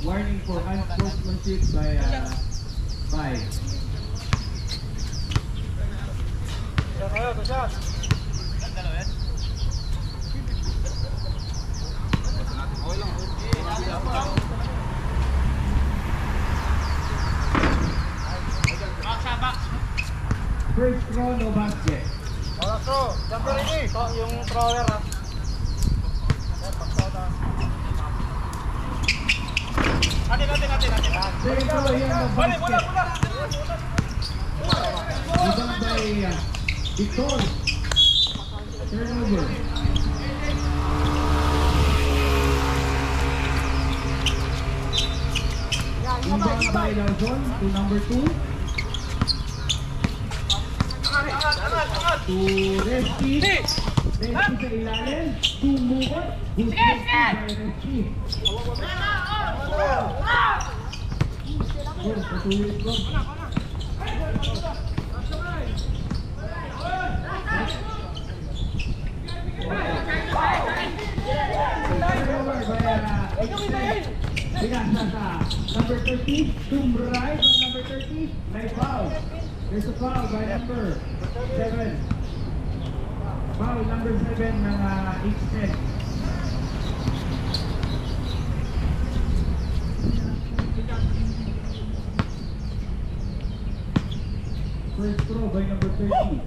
Warning for unsportsmanship by 5. First throw, no basket. Throw. Jumper ini. Yung thrower. Free throw here on the basket. Rebound by Victor. Turnover. Rebound by Lauzon to number 2. To Resty. Resty sa ilalim. To Mugot. Good shot by Resty. Good, patuloy ko. Number 30, Tumray on number 30, may foul. There's a foul by number 7. Foul number 7 ng X10. First throw by number 30.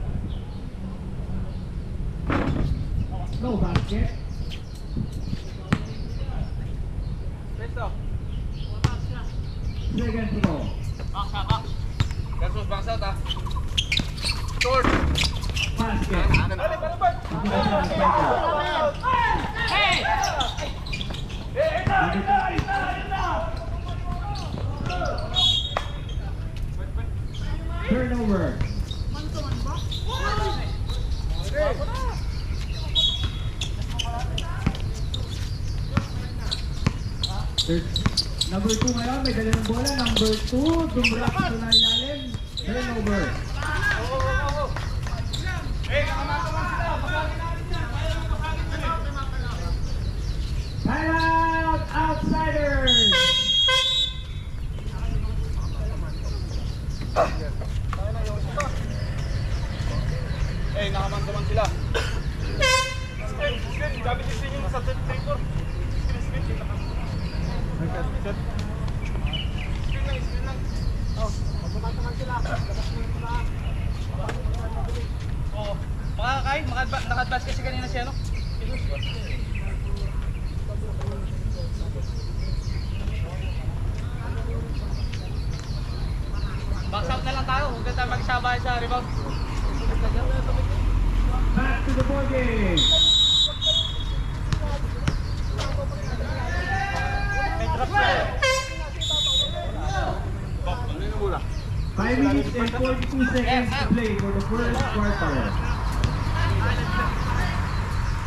No basket. Second throw. Versus bangsa ta. Short. Basket. Hey! Turnover. Number 2 ngayon, may dala ng bola. Number 2, dumrak ito na ilalim. Turnover. Time out, outsiders! Nakamandaman sila. Sabi si Sinyo sa 34. Oh, makakain, nakadbas kasi kanina siya, no? Box out na lang tayo, huwag na tayo mag-isabay sa rebound. Back to the ball game. 5 minutes and 42 seconds to play for the first quarter.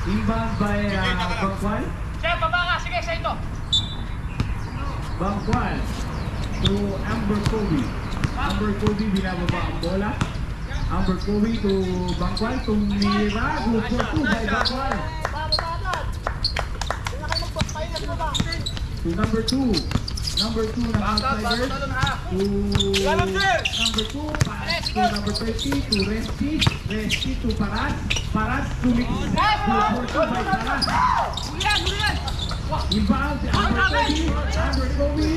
Inbound by Bangkwal. Chef, baba ka. Sige, sa ito. Bangkwal to Amber Kobe. Amber Kobe binababa ang bola. Amber Kobe to Bangkwal. Tumira. Good for 2 by Bangkwal. To number 2. Number 2 ng outsiders. To number 2. Pass to number 30. To Resty. Resty to Paras. Paras to Mixer. Good for 2 by Paras. Inbound si Amber Kobe. Amber Kobe.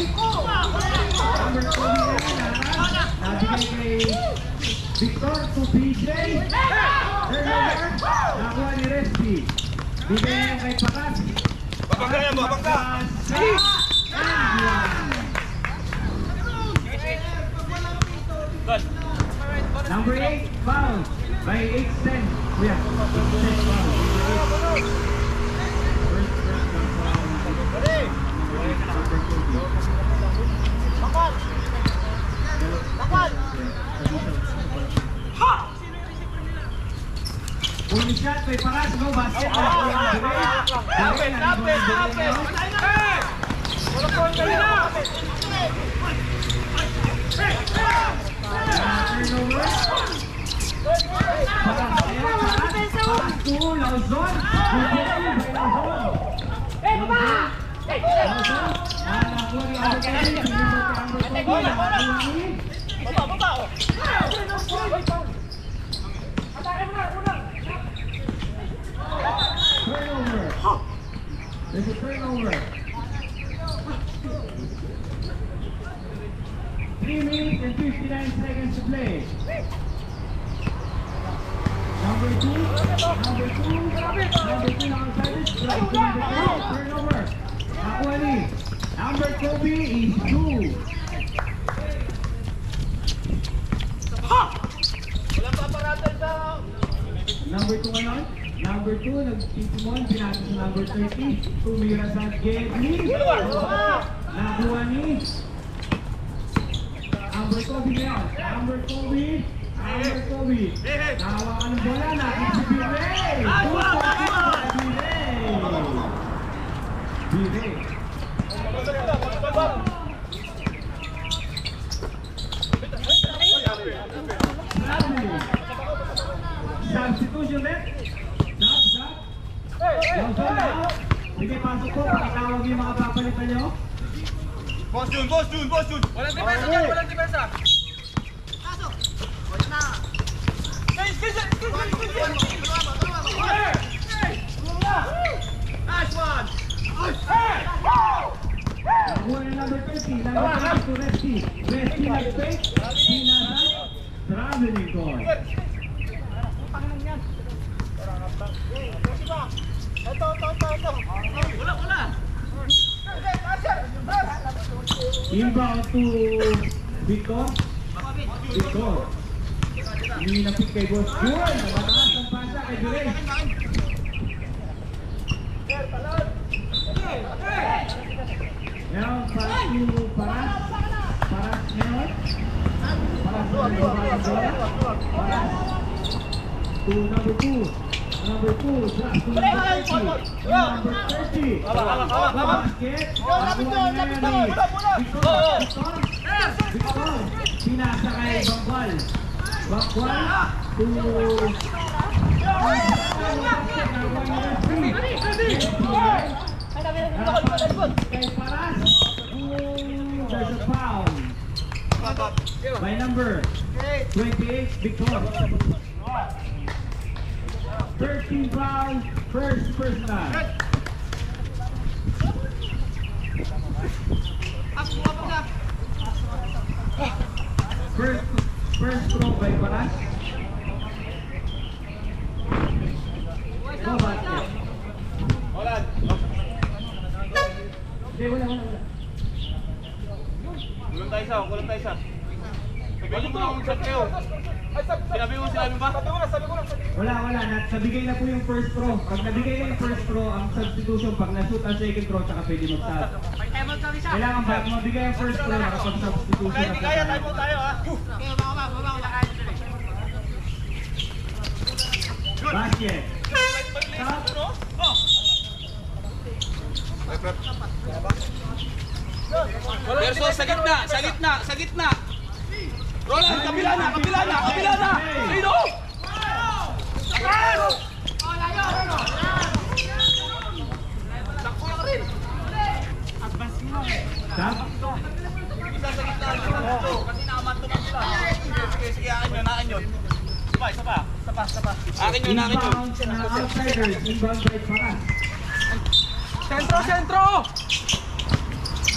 Amber Kobe ngayon. Nabigay kay Victor to PJ. Turnover. Nakuha ni Resty. Bigay niya kay Paras. Babangga yan, babangga! Number 8, foul by 8-10. Yeah, 8-10 foul. Only shot by Paras, no basket. Turnover. There's a turnover. 3 minutes and 59 seconds to play. Number 2 outside. Turnover. Nakuha ni number Kobe is 2. Walang paparatol sa... Number 2 ngayon. Number 2, nag-Timon, pinasa sa number 30. Tumira sa Gedli. Nakuha ni number Kobe ngayon. Number Kobe. Number Kobe. Nahawakan ng bola. Nakita si Biray. Biray. Substitution net. Stop. Sige, pasok po. Pakitawag yung mga papalitan nyo. Boss Jun! Walang depensa dyan, walang depensa! Nice one! Nakuha na number 30. Number 30 to Resty. Resty nag-fake. Sinasay. Traveling goal. Wala! Inbound to Victor. Hindi na pick kay Boss Jun. Mataas ang pasa kay Jure. Ngayon, pass to Paras. Paras ngayon. Paras to number 2. Number 2, drop to number 30. Number 30. Basket. Victor. Pinasa kay Bangbal. Kay Paras. There's a foul. By number 28, Victor. 13 fouls, first personal. First throw by Paras. Go basket. Hindi, wala. Kulong tayo isa. Sabihin mo na kung saan kayo. Sinabi mo ba? Wala. Nabigay na po yung first throw. Pag nabigay na yung first throw, ang substitution, pag na-shoot ang second throw, tsaka pwede mag-sub. Kailangan ba, kung mabigay ang first throw, nakapag-substitution Kaya hindi kaya, tayo ha. Basket. Verso, sa gitna. Roland, kabila na! Sino? Sakto lang rin. Stop. Isa sa gitna. Kasi nakamantuman sila. Sige, akin yun. Isa pa. Akin yun. Inbound na outsiders. Inbound by Paras. Sentro!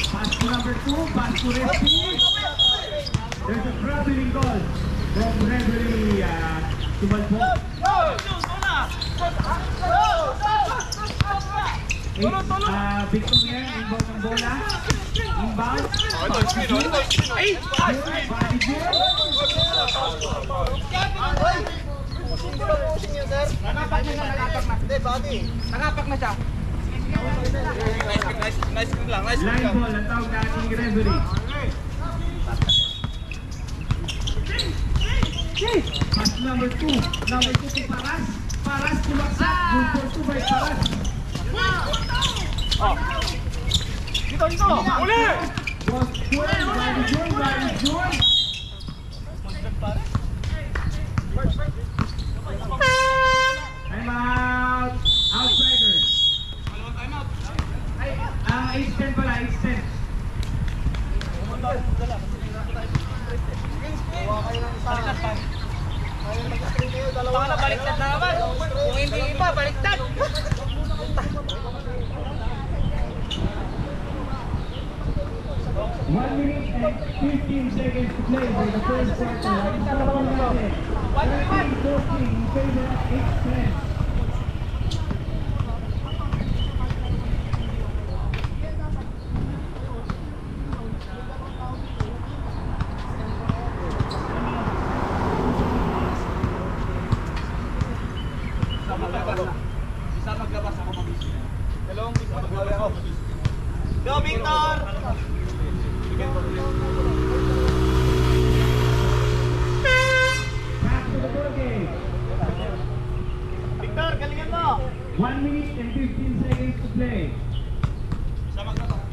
Pass to number 2. Pass to Resty. There's a traveling goal from referee Tumalpo. Victoria, inbound ng bola. Inbound. Ay! Nakapak na siya. Nice lang. Line ball, ang tawag na ating referee. Pass number 2. Number 2 to Paras. Paras tumaksak. Good for 2 by Paras. Dito! Uli! Boss Joy. Time out. Outsiders. 8-10 pala, 8-10. Baka na baliktad na naman. Kung hindi iba, baliktad. 1 minute and 15 seconds to play for the first quarter. United 13-14 in favor of 8-10. Isa maglabas ako mag-isip. Dalawang isa maglabas ako mag-isip. Go, Victor! Back to the ball game. Victor, galingan mo! 1 minute and 15 seconds to play. Isa maglabas.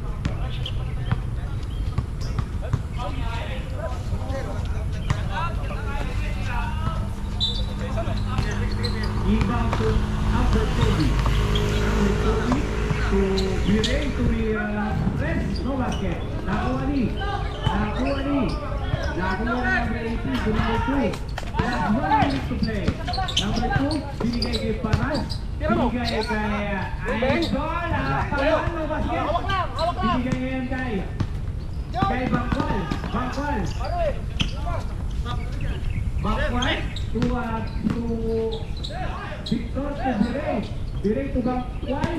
Inbound to number 40. Number 40 to Birey to the press. No basket. Nakuha ni. Nakuha number 18 to number 2. Last 1 minute to play. Number 2, binigay kay Paras. Binigay kay Aizol. Palawan no basket. Binigay ngayon kay Bangkwal. Bangkwal to Victor to Birey. Birey to Bangkwal.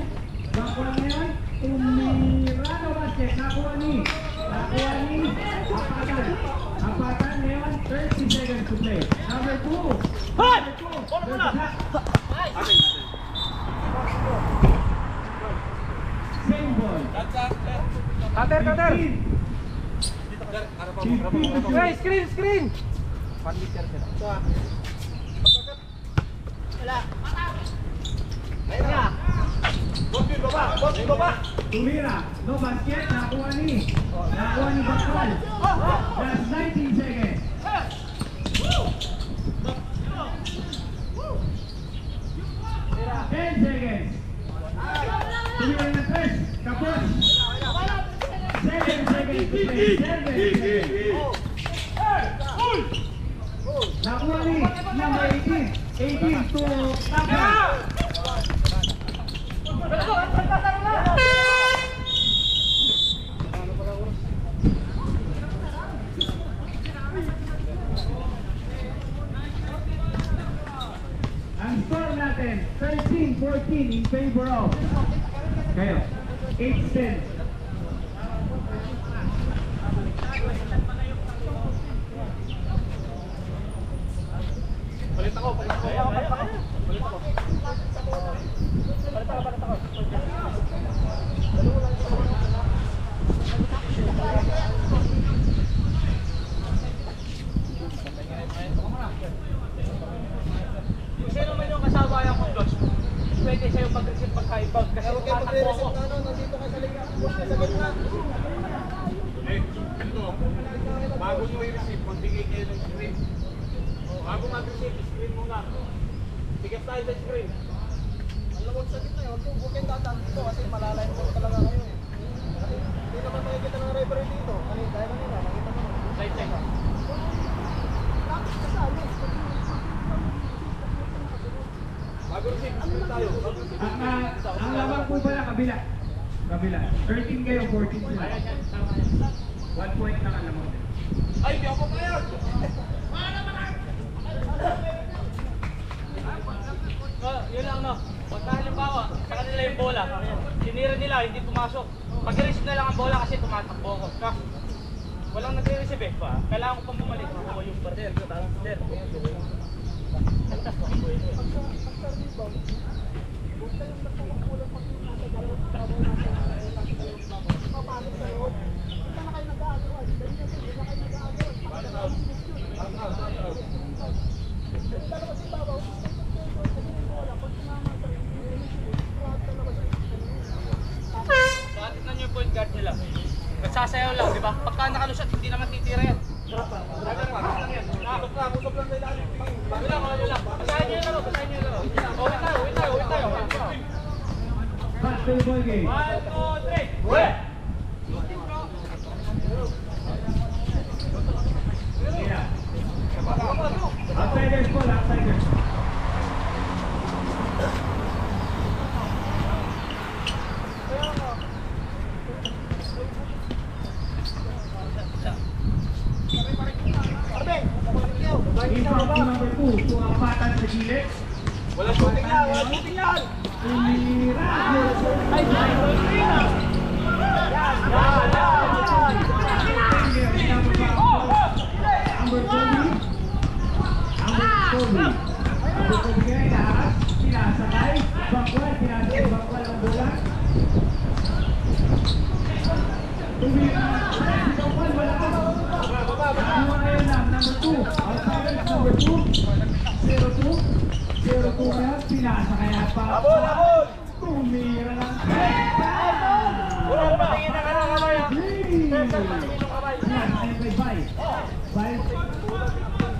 Bangkwal ngayon to Mirano basket. Nakuha ni Apatan. Apatan ngayon 30 seconds to play. Number 2. Same ball. Cutter, cutter. 15 Hey, screen. Tumira, no basket, nakuha ni Bangkwal. Last 19 seconds. 10 seconds. Tumira na press, kapos. 7 seconds to play. 7 seconds. Nakuha ni number 18. 18 to Tapia. Ang score natin, 13-14 in favor of. Kayo, 8-10. Palit ako. Kasi naman yung kasabayan ko, Dodge. Pwede sa'yo mag-receive pagka-inbound kasi tumatakbo ako. Bago nyo i-receive, magbigay kayo ng screen. Bago mag-receive, screen muna. Tigas tayo sa screen. Alam mo sa gitna yun, huwag kayong tataan dito kasi malalayan mo talaga kayo. Kasi hindi naman makikita ng referee dito. Dahil kanina, nakita mo. Side. Practice ka sa ayos. Bago receive, screen tayo. Ang lamang po pala, kabila. 13 kayo, 14 sila. 1 point lang ang lamang. Ay, di ako payag! Yun lang no. Pagka halimbawa, sa kanila yung bola, sinira nila, hindi pumasok. Pag-receive na lang ang bola kasi tumatakbo ako. Walang nagre-receive eh pa. Kailangan ko pang bumalik. Ako yung barder. Sir. Tignan niyo yung point guard nila. Nagsasayaw lang, di ba? Pagka nakalusot, hindi naman titira yan. Kusap lang sa ilalim. Yun lang. Basahin niyo yung laro, Uwi tayo. Back to the ball game. 1, 2, 3. Outsiders ball, outsiders. Inbound to number 2 to Apatan sa gilid. Wala shooting yan! Tumira. Number 40. Number 40 kaya lahat sinasakay. Outsiders number 2. 0-2. 0-2 ngayon. Pinasa kaya pa. Tumira lang. Wala na patingin na ka ng kamay ha. Three. Cesar, patingin ng kamay. Yan, ayun kay Bay.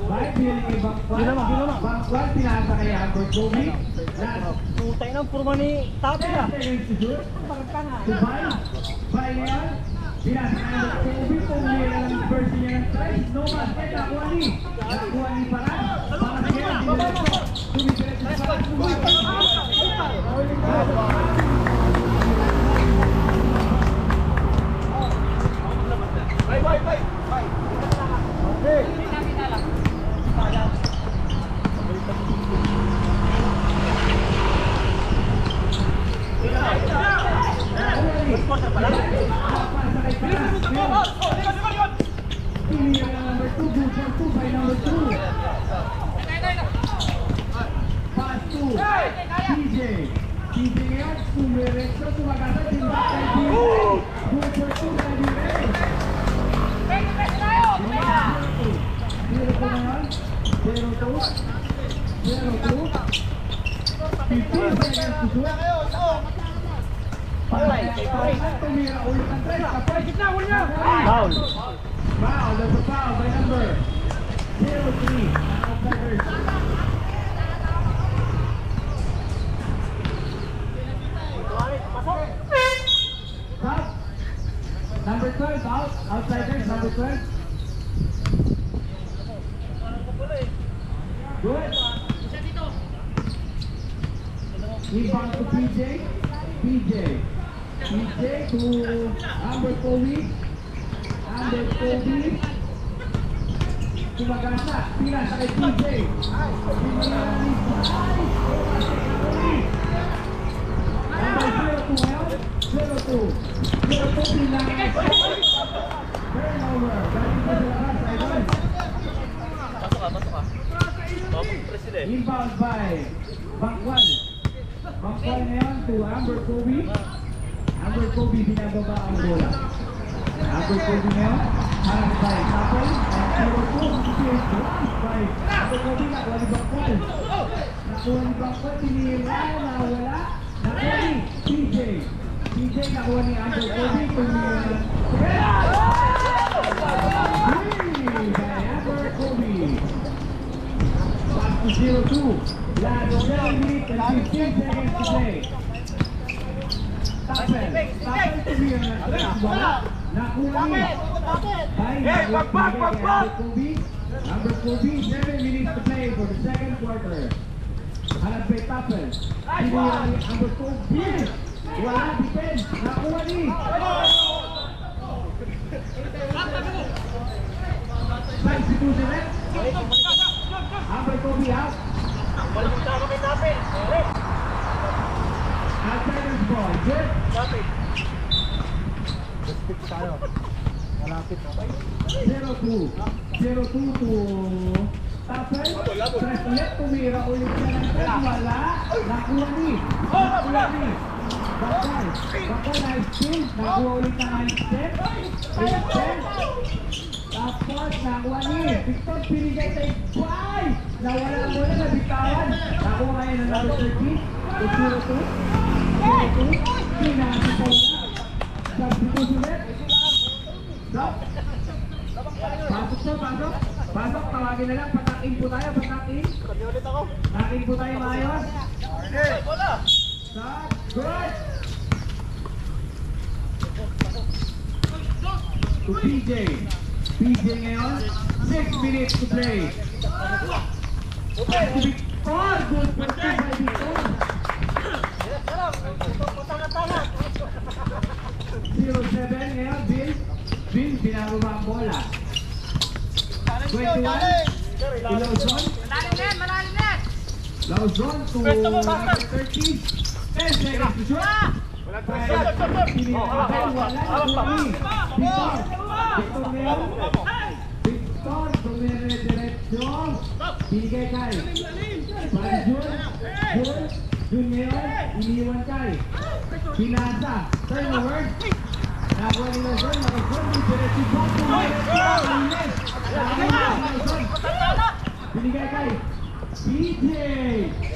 Bay, pinili kay Bangkwan, pinasa kay Albert Gobi. Last Putay ng purma ni Tapi 10 seconds to shoot. To Bay. Bay ngayon. Pinasa kay Albert Gobi. Tumira lang first niya ng tries. No basket. Nakuha ni. Nakuha ni Paran. Pangasigyan. Tumipilit sa Paran. Number 2, good for 2 by number 2. Pass to TJ. TJ ngayon, sumiretso, tumagasa, tindak kay DJ. Good for 2 by DJ. 0-2 ngayon, 0-2. 0-2. 15 seconds to shoot. Tumira ulit ang tres. Kapag gitna, huli niya. Foul. Foul, that's a foul by number 0-3. Outsiders. Stop. Number 12 out. Outsiders, number 12. Good. Rebound to PJ. PJ to Amber Kobe. Amber Kobe. Tumagasa. Pinasa kay PJ. Number 0-2 ngayon. 0-2. 0-2 pinasa. Turnover. Galing pa sa labas. Idol. Pasok ka. Topong president. Inbound by Bangkwan. Bangkwan ngayon to Amber Kobe. Amber Kobe binababa ang bola. Amber Kobe ngayon. Harap by Tapol. And 0-2. By Amber Kobe. Nakuha ni Bangkwan. Nakuha ni Bangkwan. Tinira. Nawala. Nakuha ni TJ. TJ nakuha ni Amber Kobe. Tumira. By Amber Kobe. Back to 0-2. Last 7 minutes and 15 seconds to play. Tapel tumira na tres. Wala. Nakuha ni. Ay, Number Kobe, 7 minutes to play for the second quarter. Hanap kay Tapel. Tinira ni Amber Kobe. Wala, defense. Nakuha ni. Substitution net. Amber Kobe out. Balik tayo kay Tapel. Outsiders ball. Good. Tapel. Respect tayo. Malapit na. 0-2. 0-2 to Tapel. Press ulit. Tumira ulit siya ng press. Wala. Nakuha ni. Bakal. Bakal na steal. Nakuha ulit na 9-step. 8-step. Tapos nakuha ni. Victor pinigay kay Bay. Nawala ang bola. Nabitawan. Nakuha ngayon ng number 30. 0-2. 0-2. Pinasa pa wala. Substitution ulit. Stop. Pasok to, pasok. Pasok, tawagin na lang. Patak-in po tayo, patak-in. Sabi ulit ako. Patak-in po tayo maayos. Bola. Stop. Good. To PJ. PJ ngayon. 6 minutes to play. To Victor. Good for 2 by Victor. 0-7 ngayon, Bill. Bill, binababa ang bola. 21. Lawson. Lawson to number 30. 10 seconds to shoot. Victor ngayon. Victor, dumire-diretso. Binigay kay Jun. Jun ngayon, iniwan kay Pinasa. Turnover. Nakuha ni Luzon, Luzon, diretso box, binigay kay PJ.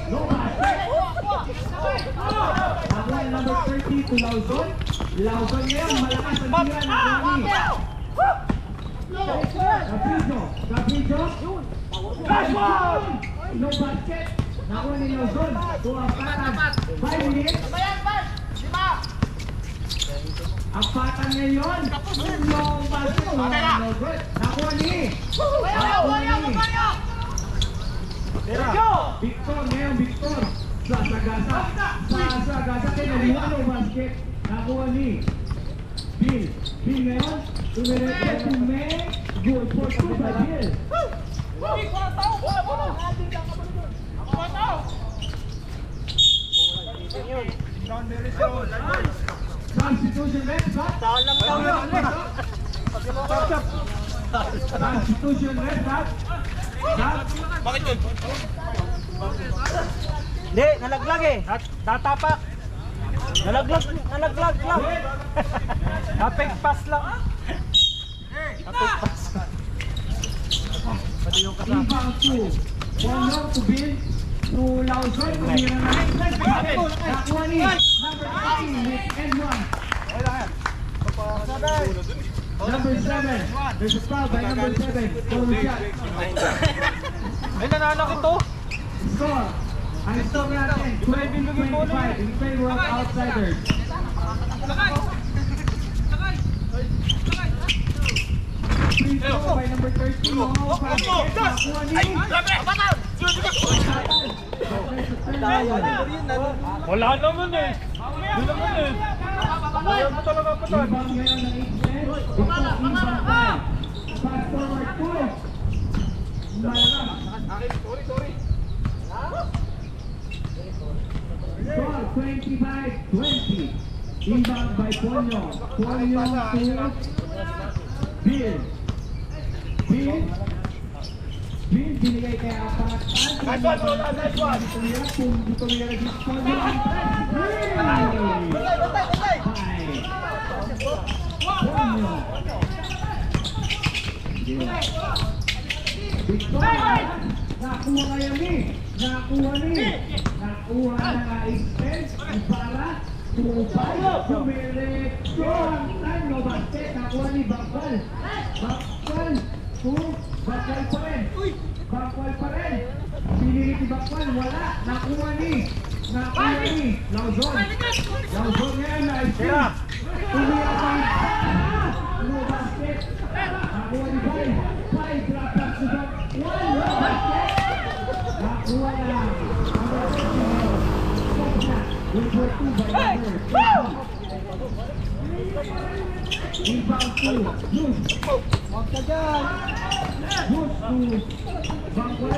No basket. Nakuha ni number 30 to Luzon. Luzon ngayon, malakas ang tira ng Rami. Caprizzo. No basket. Nakuha ni Luzon. Tuwa patas. 5 minutes. Ang patan ngayon. Yung basket. Nakuha ni. Victor ngayon, Victor. Sasagasa. Kaya naliwan ng basket. Nakuha ni Bill. Bill ngayon. Tumiretso to May. Good for two by Bill. Constitution red shot. Constitution red shot. Bakit yun? Hindi, nalaglag eh. Tatapak. Nalaglag lang. Napig pass lang. Napig pass. Pati yung kasama. Rebound to. One long to Bill. To Luzon. Tumira na. Nakuha ni number 18 with N1. Number 7. There's a foul by number 7. Follow shot. Ay, nanalo ito. Score. Ang score natin, 12-25 in favor of outsiders. Free throw by number 13. Long pass. Nakuha ni. Wala naman eh. Hindi naman eh. Ayaw mo talaga patan. Rebound ngayon ng 8-10. Rebound 5. Fast forward 2. Malakas. Score 25-20. Inbound by Ponyo. Ponyo to Bill. Bill binigay kay Apat. Nice one. Dito nila si Ponyo. Ponyo. Victoria. Nakuha kayo ni. Nakuha na expense para tupay. Dumiretso ang time. No basket. Nakuha ni Bakwal. Bakwal pa rin. Pinili si Bakwal. Wala. Nakuha ni Luzon. Luzon ngayon na expense. Tumira pa. No basket. Nakuha ni Pai. Drop back to back. One. No basket. Nakuha na. Number 2 by number 2. Rebound to Bruce. Huwag ka dyan. Bruce to Bakwal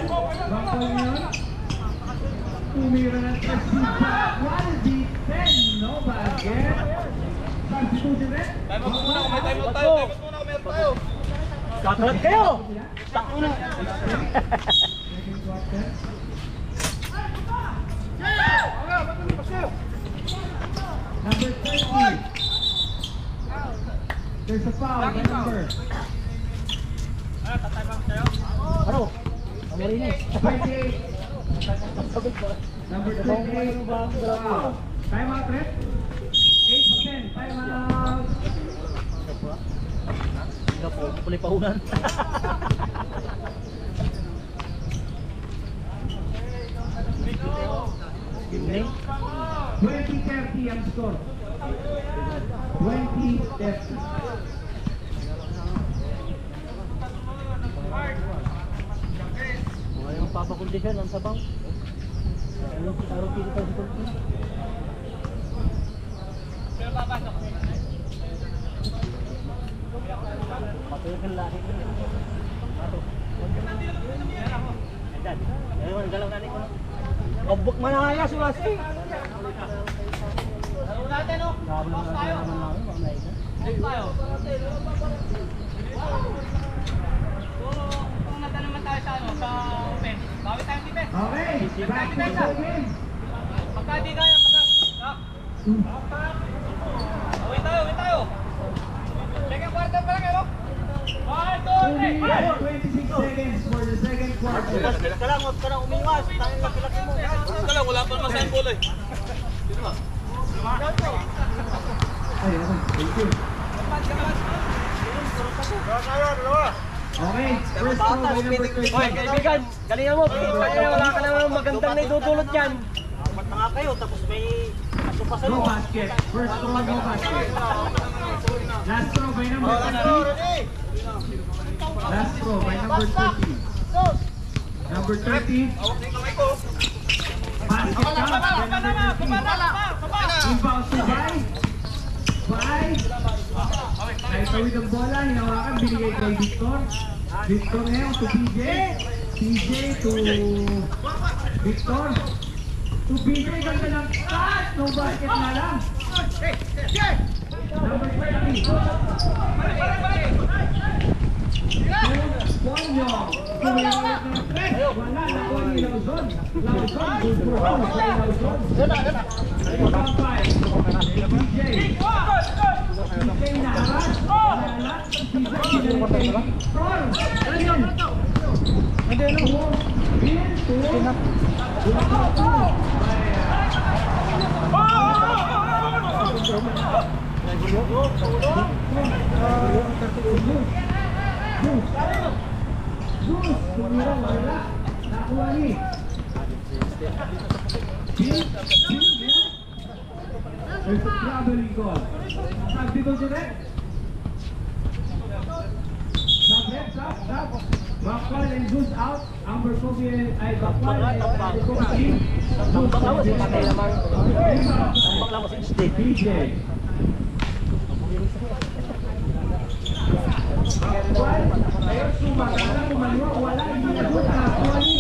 ngayon. Tumira ng kasi Bakwal. D10. No basket. Constitution red. Time out muna kung may time out tayo. Meron tayo. Kakalat kayo. Takuna. Second quarter. Number 30. There's a foul by number. Ano? Amorinis. 28. Number 28. Foul. Time out, Red. 8-10. Time out. Hindi po, kulay paunan. Gimling. 20-30 ang score. 20-30. Mga yung papakondisyon ang sabaw. Ayun, araw dito tayo sa kulto. Pero papasok. Patuloy kang laki. Ato. Ayan. Ayun, galaw na ko. Obok manaya si Wasi. Laro natin, no? Box tayo. Box tayo. So, kung nata naman tayo sa open, bawi tayong defense. Okay. Back to the game. Pagka di kaya, pasok. Awin tayo. 2 minutes, 26 seconds for the second quarter. Huwag ka lang umiwas. Tangin laki-laki mo. Ito lang, wala pa naman sa bola eh. Ay, ako. Thank you. Okay, first throw by number 13. Hoy, kaibigan, galingan mo. Wala ka naman magandang naidudulot yan. Ba't na nga kayo, tapos may aso pa No basket. First throw, no basket. Last throw by number 30. Last throw by number 30. Number 30. Basket count by number 30. Inbound to Bay. Kahit tawid ang bola, hinawakan, binigay kay Victor. Victor ngayon to PJ. PJ to Victor. To PJ, ganda ng cut. No basket na lang. Number 20. Ponyo. Tumiwala ng tres. Wala. Nakuha ni Lauzon. Lauzon. Good for home. Lauzon. Number 5. PJ. PJ naharas. Naharas. PJ pinalik kay Victor. Ayun. Bill to Zeus, tumira, wala. Nakuha ni. Bill, there's a traveling goal. Sabi ko direct. Stop. Bakwan and Zeus out. Amber Kobe ay Bakwan and Kobe. PJ. Bakwan, ayaw sumakala, kumaliwa, wala. Hindi na doon nakakuha ni.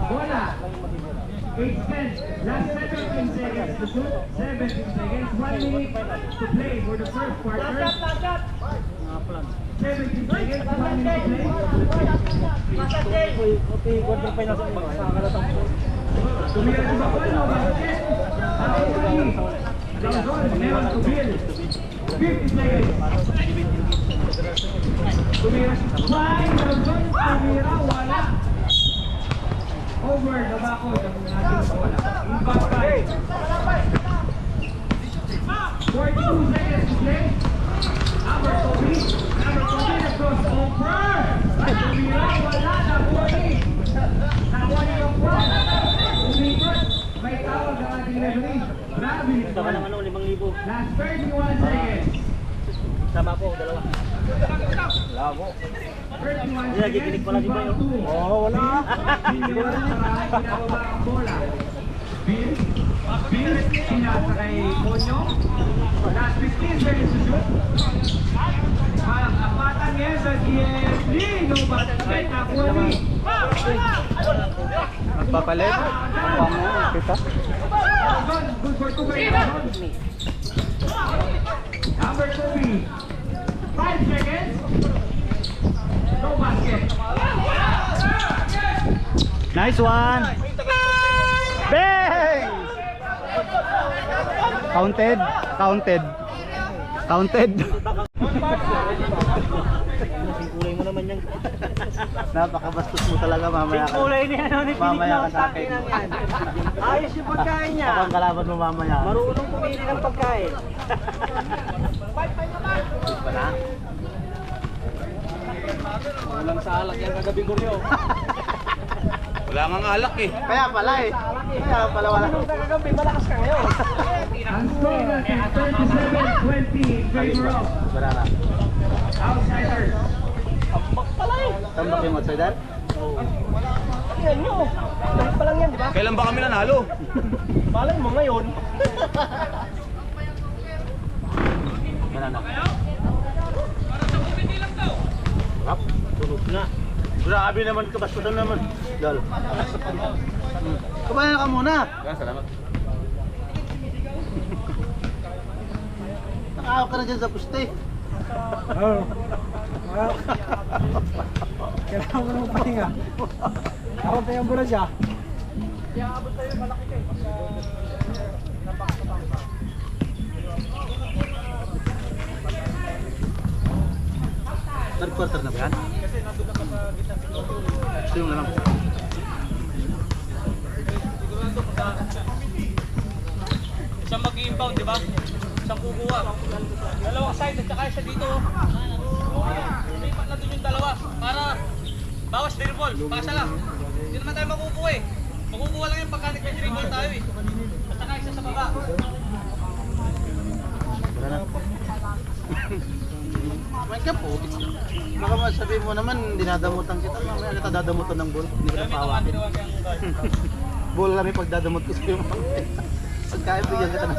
Bola. 8-10. Last 17 seconds to shoot. 17 seconds. 1 minute to play for the first quarter. 17 seconds. 1 minute to play. Tumira si Bakwan, no basket. Lauzon, meron to Bill. 50 seconds. Tumira si Bakwan, Lauzon, tumira, wala. Over the backcourt ang natin bola. Impact 5. 42 seconds to play. Amber Kobe across over. Tumira, wala. Nakuha ni yung front. Umikot. May tawag ang ating referee. Grabe. Last 31 seconds. Sama po, dalawa. Labo. 31 Hindi, nagiginig pala di ba yun? Oo, wala. Pinababa ang bola. Bill, pinasa kay Ponyo. Last 15 seconds to shoot. Apatan ngayon sa DFD. No basket. Nakuha ni. Nagpapalit? Kita? Good for 2 by Number 2. 5 seconds. No basket. Nice one! Bang! Counted. Kulay mo naman yan. Napakabastos mo talaga, mamaya ka. Kulay niya, mamaya ka sa akin. Ayos yung pagkain niya. Ako ang kalaban mo mamaya. Marunong pumili ng pagkain. Pa na? Walang sa alak yan kagabi ko rin. Wala nga alak eh. Kaya pala wala. Kagabi, malakas ka ngayon. Ang score natin 37-20 in favor of Outsiders. Tambak yung outsider? Yan nyo. Balik pa lang yan, di ba? Kailan ba kami nanalo? Malay mo ngayon. Banana. Rap, tulog na. Grabe naman, kabastutan naman. Lalo. Kumain ka muna. Salamat. Nakaaw ka na dyan sa puste. Kailangan mo nang pahinga. Ako tayo muna siya. Third quarter na ba yan? Kasi nandun na pa sa gitna siguro. Ito yung lang. Sigurado kung saan. Isang mag-i-inbound, di ba? Isang kukuha. Dalawang side at saka isa dito. Lipat na dun yung dalawa. Para bawas din ball. Pasa lang. Hindi naman tayo makukuha eh. Makukuha lang yung pagka nag-dribble tayo eh. At saka isa sa baba. Wala na. May ka po. Baka masabihin mo naman, dinadamutan kita. Mamaya kita dadamutan ng ball. Hindi ko Dami ito nga napawakin. ginawa kayang guard. Ball lang yung pagdadamot ko sa'yo. Pagkaya bigyan kita na.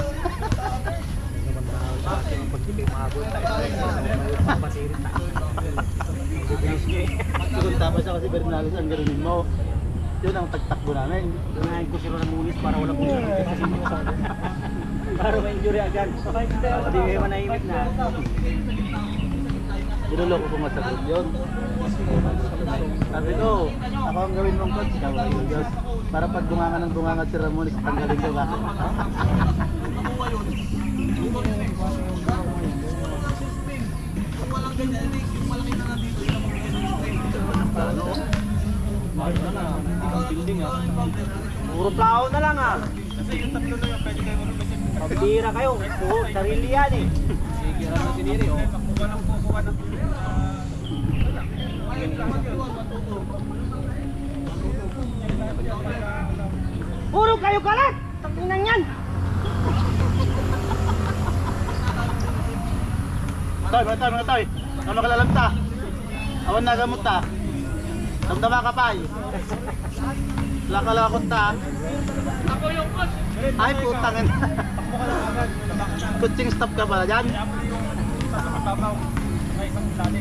Siguro tapos ako si Bernales ang garunin mo. Yun ang tagtakbo namin. Ganahin ko si Ramones para wala kong para ma-injury agad. Hindi kayo manahimik na. Niloloko ko masagot yun. Sabi ko, ako ang gawin mong coach. Gawin ko Diyos. Para pag bunganga ng bunganga si Ramones, tanggalin ko ba? Ano? Puro plao na lang ah. Kasi yung tatlo na yun, pwede kayo malumisin. Pabira kayo. Oo, sarili yan eh. Sige, ano na tiniri oh. Kukuha ng Puro kayo kalat! Takinan yan! Mga toy. Ano kalalag ta? Awan na gamot ta. Damdama ka pa eh. Lakalakot ta. Ako yung coach. Ay putang ina. Coaching staff ka ba dyan? Babaw. May isang dali.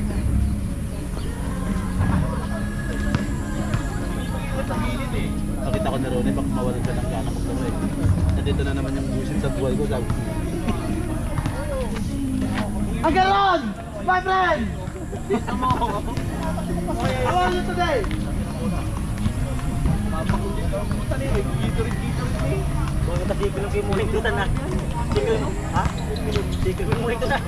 Nakita ko na Ronnie, baka mawalan ka ng gana maglaro eh. Nandito na naman yung busit sa buhay ko, sabi ko. Ang galon! My friend! Dito mo! How are you today? Mga tasikil ng kimuling tutan na. Sikil mo? Ha? Sikil mo kimuling tutan.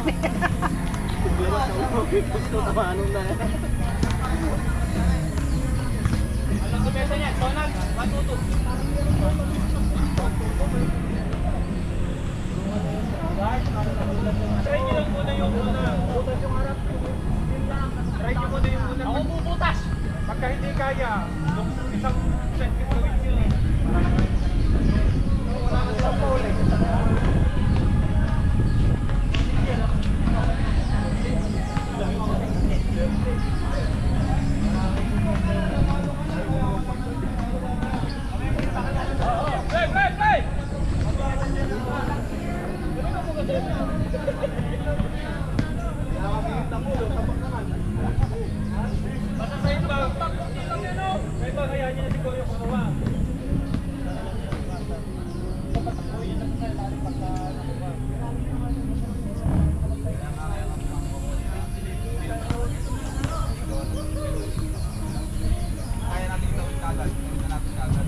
Gusto na ba? Anong na? Anong kumesa niya? Donald, 1-2-2. Try nyo lang muna yung una. Butas yung harap. Try nyo muna yung una. Ako bubutas! Pagka hindi kaya, isang set yung gawin nyo eh. Wala ka sa pole. Basta sa iba, hindi lang yan o. Sa iba, kaya niya na siguro yung kukuha. Kaya natin gawin kagad. Gawin natin kagad.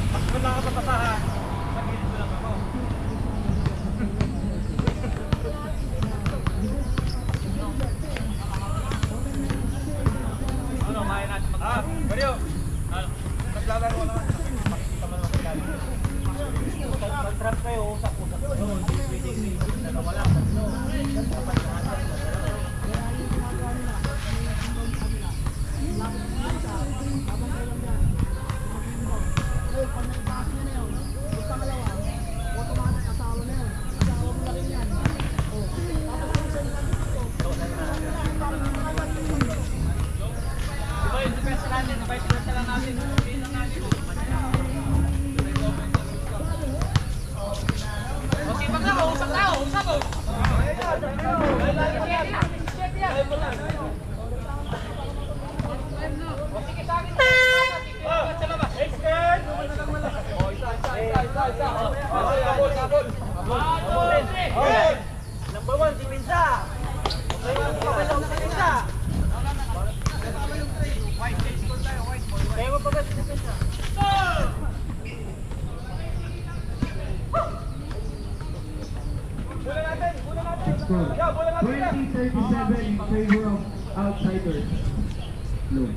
Pag wala ka sa pasahan, mag-inis lang ako. Ano, kaya natin mag-trap? Baryo! Ano? Naglalaro naman. Makikita mo naman kailangan. Mag-trap kayo, usap-usap. Wala. Diba yung depensa natin, vice versa lang natin. Sabihin lang natin. Okay, pag lang, usap na, usap o. Sige sa akin. Sa labas. Extend. Number 1, si Minsa. Kaya mo pagkat 37 in favor of outsiders. Blue.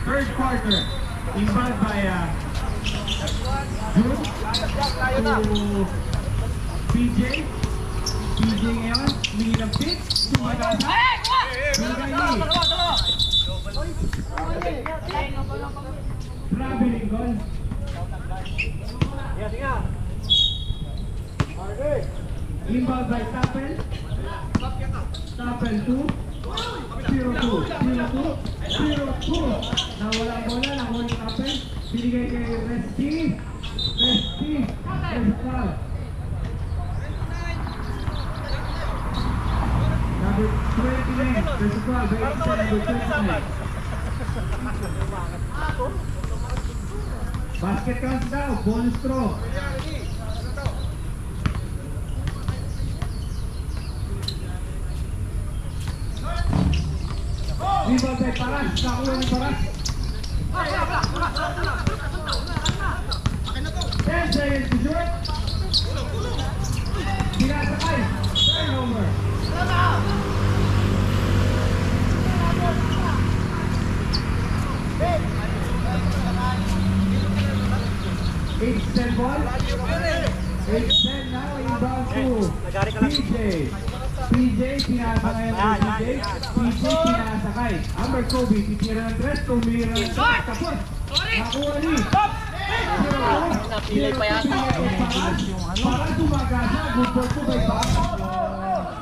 Third quarter, involved by June to PJ. PJ ngayon, humingi ng pick. Sumagasa. Traveling goal. Involved by Tapel. Tapel 2. 0-2. 0-2. 0-2. Nawala ang bola. Nakuha ni Tapel. Binigay kay Resty. Resty. Restal. Number 29. Restal. Very good. Number 29. Basket counts down. Bonus throw. Rebound by Paras. Nakuha ni Paras. 10 seconds to shoot. Sinasakay. Turnover. 8-10 ball. 8-10 now. Inbound to PJ. PJ, pinasakay ang PJ. PJ, pinasakay. Amber Kobe, titira ng dress. Tumira ng dress. Tapos, nakuha ni. Napilay pa yata. Para tumagasa. Good ball to by Bak.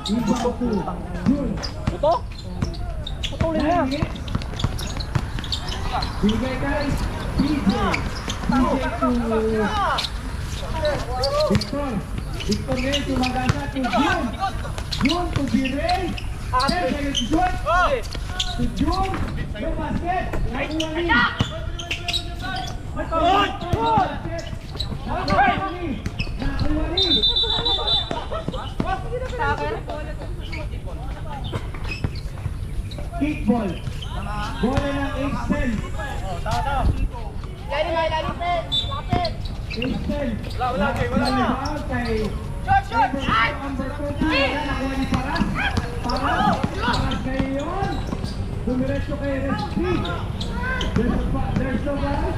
Inbound to June. Ito? Putulin na. Bigay kay PJ. PJ to Victor. Victor ngayon tumagasa to June. June to Biray. 10 seconds to shoot. To June. No basket. Nakuha ni. Nakuha ni. Kickball. Bola ng 8-10. 8-10. Wala kay Amber Kobe. Nakuha ni Paras. Paras kayo yun. Dumiretso kay Respi. There's no Paras.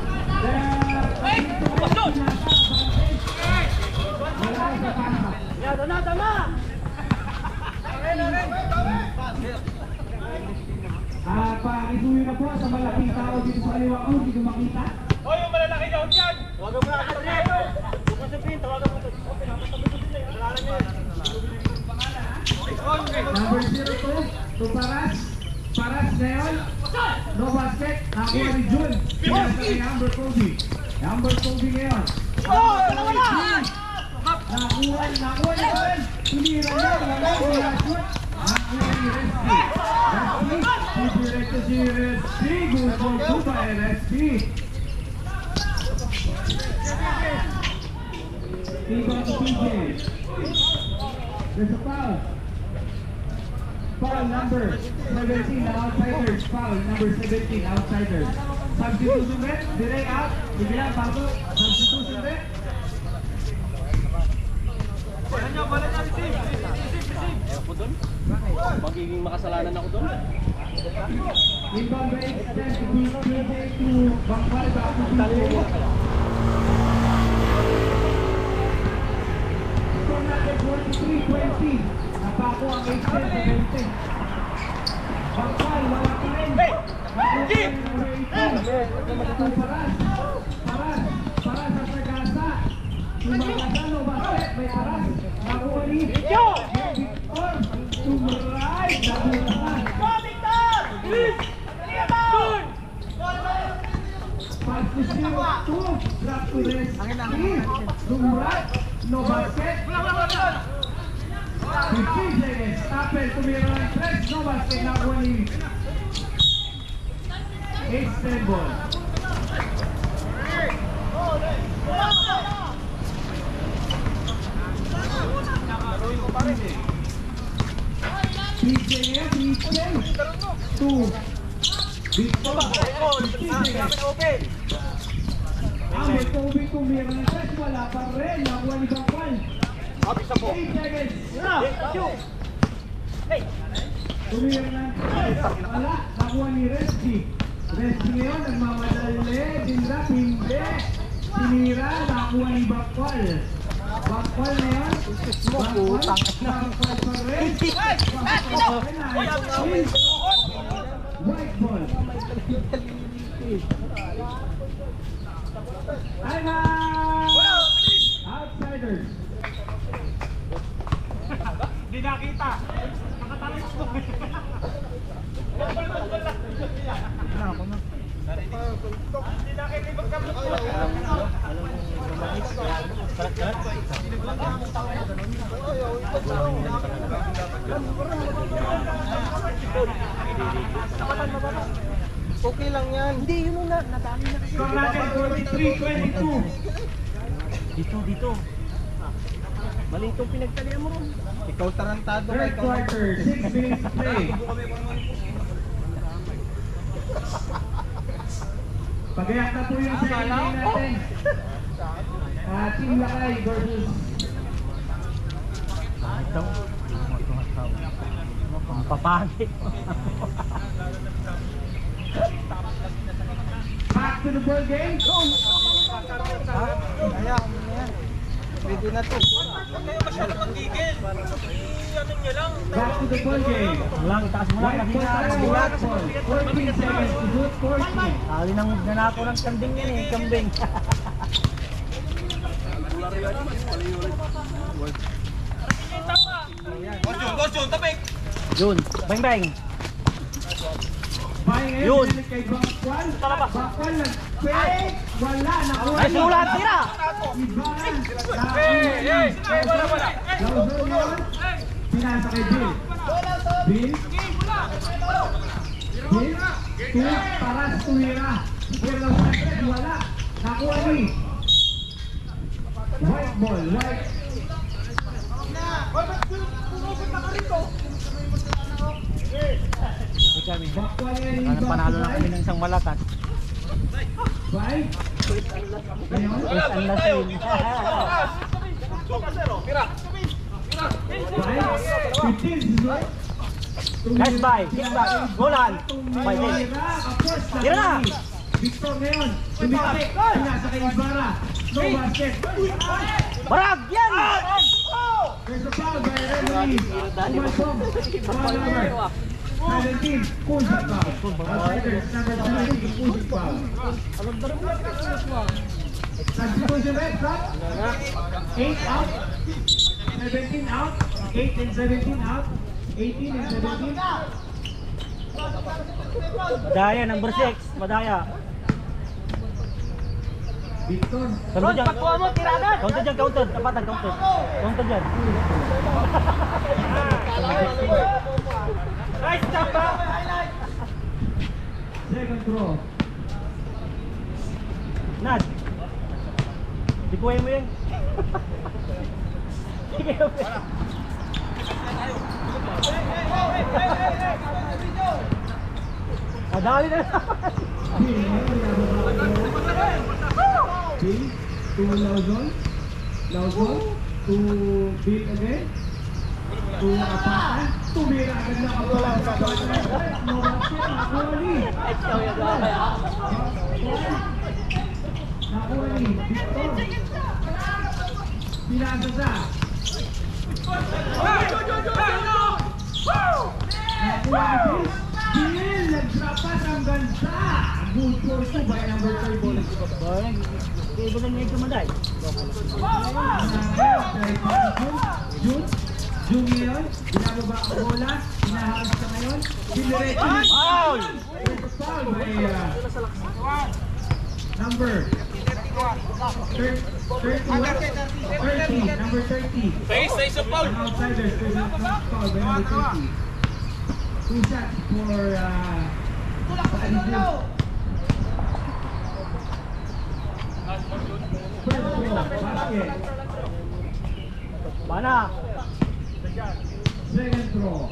Wala sa Paras. Tama! Pakisuyo na po sa malaking tao dito sa kaliwa ko. Hindi ko makita. Hoy, yung malalaki daw dyan! Tawagan mo na kasi. Bukas sa pin, tawagan mo. Number 02 to Paras. Paras ngayon. No basket. Nakuha ni June. Pinasa kay Amber Kobe. Amber Kobe ngayon. Nakuha ni June. Tumira niya. Wala shoot. Nakuha ni Respi. Respi. Si Respi. Good ball to by Respi. Ibang to PJ. There's a foul. Foul number 17, outsiders. Foul number 17, outsiders. Substitution bet, delay out. Bigla, bago. Substitution bet. Bola niya, receive! Ako doon? Magiging makasalanan ako doon? Inbound by extend to PJ to Bangkal, back to PJ. Score natin 43-20. Napako ang 8-10 sa 20. Bangkal, wala pa rin. Paras. Paras sa Sagasa. Tumagasa, no basket. May Paras. Nakuha ni Victor. Tumray. Nabutan. Pass to 0-2. Drop to Respi. Tumray. No basket. 15 seconds. Tapel, tumira ng 3. No basket. Nakuha ni 8-10 ball. PJ ngayon. PJ. 2. Victor. 15 seconds. Amber Kobe tumira ng 3, wala pa rin. Nakuha ni Bangkwal. 8 seconds. Tumira ng 3, wala. Nakuha ni Resky. Resky ngayon, nagmamadali. Dinrap, hindi. Sinira, nakuha ni Bangkwal. Bangkwal ngayon. Bangkwal pa rin. White ball. Time out! Outsiders. Hindi nakita. Nakatalis ko. Hindi nakita yung pagkabot ko. Okay lang yan. Hindi, yun muna. Nadami na. Score natin 43-22. Dito. Mali itong pinagtalian mo. Ikaw tarantado ka. Third quarter, 6 minutes play. Pagayak na po yung second game natin. Team Lakay versus Papangit. back to the ball game. Ayan. Pwede na to. Back to the ball game. Lang, taas mo lang. White ball tayo, white ball. 14 seconds to shoot, 14. Tali nang nanako ng kambing yan eh. Kambing. Gosyon, tabik! Yun. Bang bang. Buying in, Yun. pinili kay Bangkwal. Bangkwal nag-fake. Wala, nakuha. Ay, sulat. Tira. Ibaran. Wala. Lauzon yun. Pinasa kay Bill. Bill. Two. Paras tumira. Pero wala. Nakuha ni. White ball. White. Bangkwal yan ni Panalo na kami Bangkwal. ng isang malakas. Five. Ngayon. Yes, ang lasin. Guys, bye. Kick back. Golan. Bye, din. Tira na. Victor ngayon. Tumikapik. Pinasa kay Ibarra. No basket. Barag! Yan! There's a foul by referee. Umalpong. 1 over. 17. Pusing foul. Outsiders. Number 17. Pusing foul. Substitution red stop. 8 out. 17 out. 8 and 17 out. 18 and 17. Daya, number 6. Madaya. Victor. Counter dyan. Counter dyan, counter. Tapatan, counter. Counter dyan. Nice job, bro. Second throw. Nad. Dikuhay mo yun. Sige, okay. Madali na naman. Bill to Lauzon. Lauzon to Bill again. To Apatan. Tumira agad na Apatan. No basket. Nakuha ni. Nakuha ni Victor. Pinasa sa. Nakuha ni Bill. Bill nagtrapas ang ganda. Good for two by number 30. Ibo na niya kumaday. June ngayon, binababa ang bola, hinaharas ka ngayon, diniretso ni Foul! foul by number 30, number 30. Face of foul! Ang outsiders, there's a foul by number 30. 2 shots for Paalisin. First throw, basket. Mana? Second throw.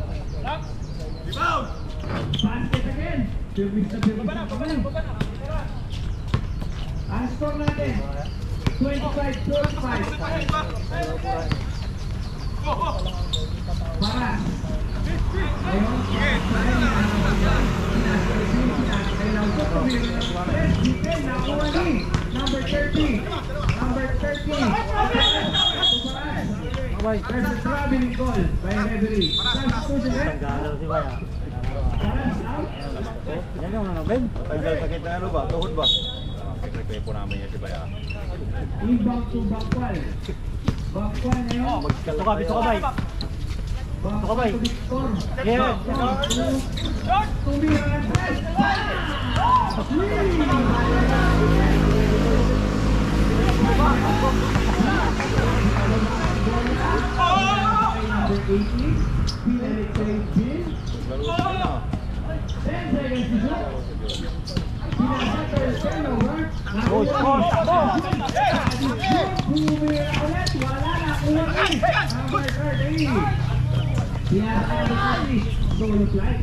Rebound! Basket again. Service na kami. Ang score natin, 25-45. Para. Ngayon, nakuha ni number 30. Number 30. There's a traveling call by referee. Substitution, eh? Galaw si Maya. Paras out. Yan yung ano, Ben? Tanggal sakit na ano ba? Tuhod ba? Sekreto po namin yan si Baya. Inbound to Bakwal. Bakwal ngayon. Gusto ka, gusto ka bay? Bakwal to Victor. Yeah. Tumihan. Number 18, Pinalik sa Bill. 10 seconds to go. Pinasakay turnover. Bumira ulit, wala na ulit. Number 30. Pinasakay solo flight.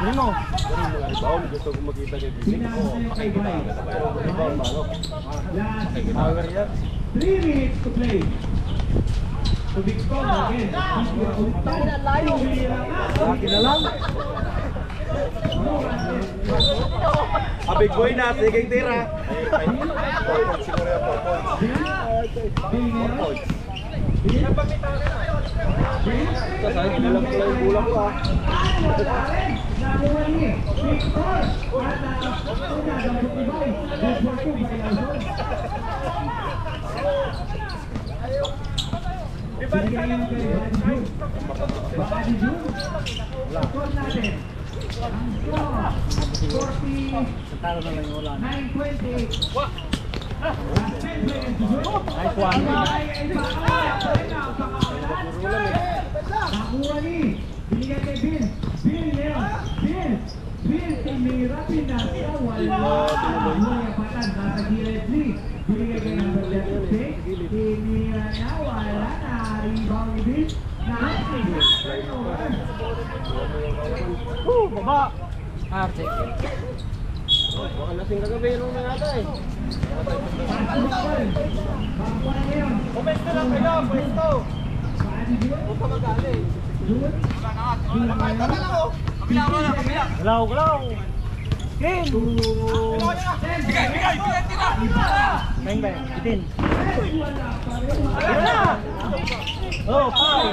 Ano mo? Rebound, gusto ko makita kay Bibi. Pinasakay kay Bay. Rebound ba? Last Power yan. 3 minutes to play. To Victor again. Laki na lang. A big boy na, sige tira. Siguro yung 4 points. Sasay, nilang pala yung bulang ko ah. Talo na lang yung ulan. 9:20. Nice one. Nakuha ni. Binigyan kay Bill. Bill ngayon. Bill. Tinirapin na siya. Wala patan. Nasa gilid ni. Binigyan kay number 36. Tinira na. Wala na. Rebound ni Bill. Baba. Arte. Baka lasing kagabi nung nangata eh. Pwesto lang kayo, pwesto. Huwag ka mag-ali. Galaw, galaw. King! Bigay, tira! Bang, bang. Itin. Tira na! Oh, pao!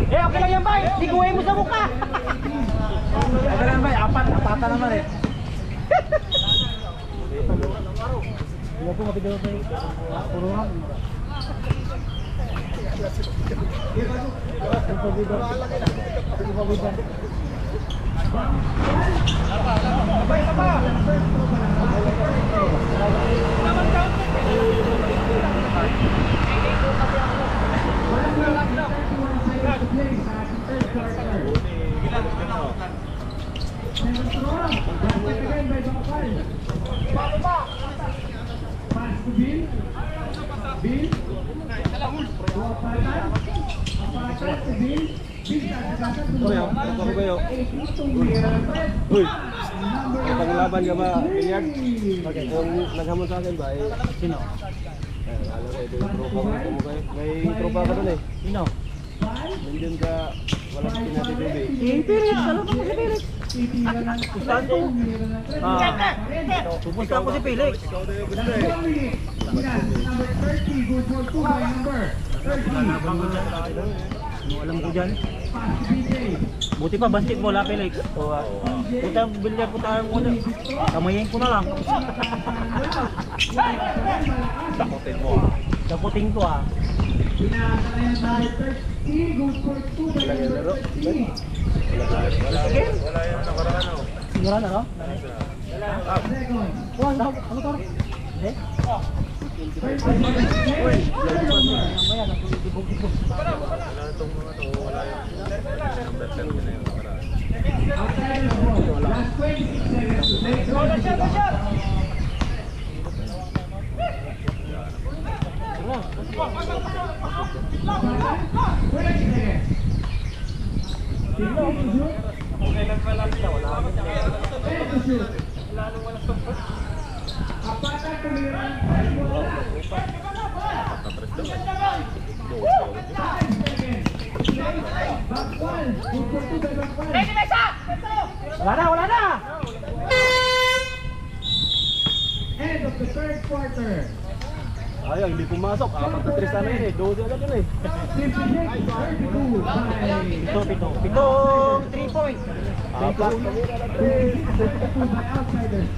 Okay lang yan, bay. Liguin mo sa mukha. Okay lang, bay. Apata naman eh. Hindi po mapidalo sa puruhan. Uy, panglaban ka ba, Bilyard? Okay. Kung naghamon sa akin ba, eh, Sino? alam ko, ito yung tropa ko. May tropa ka dun eh. Sino? Nandun ka, wala sa pinatibibi. Pilit, alam mo si Felix. Saan to? Pupunta ako si Felix. Ikaw na yung gusto eh. Number 30, good for 2 by number 30. Alam ko dyan. Pass to DJ. Buti pa basketball ha Felix. Buta bilyar po tayo muna. Kamayin ko na lang. Takutin mo ah. Daputin ko ha. Pinasa na yung number 30, good for 2 by number 30. Wala yung nakaraan oh. Sigurado na no? Second. Ano to? Hindi? First by number 10. Mamaya, nagtibog-tibog. Wala itong mga to, wala yung number 10 na yung nakaraan. Outside the ball. Last 26 seconds to make 15 to shoot. Kailan pa lang sila, wala kami. 10 to shoot. Lalong walang support. Apatan tumiran. Bola. 5 seconds. Backwal. Good for 2 by Backwal. Wala na! End of the third quarter. Ayaw, hindi pumasok. Apat na 3 sana yun eh. 12 agad yun eh. 56-32 by... Pitong 3 points. Apat. 56-32 by Outsiders.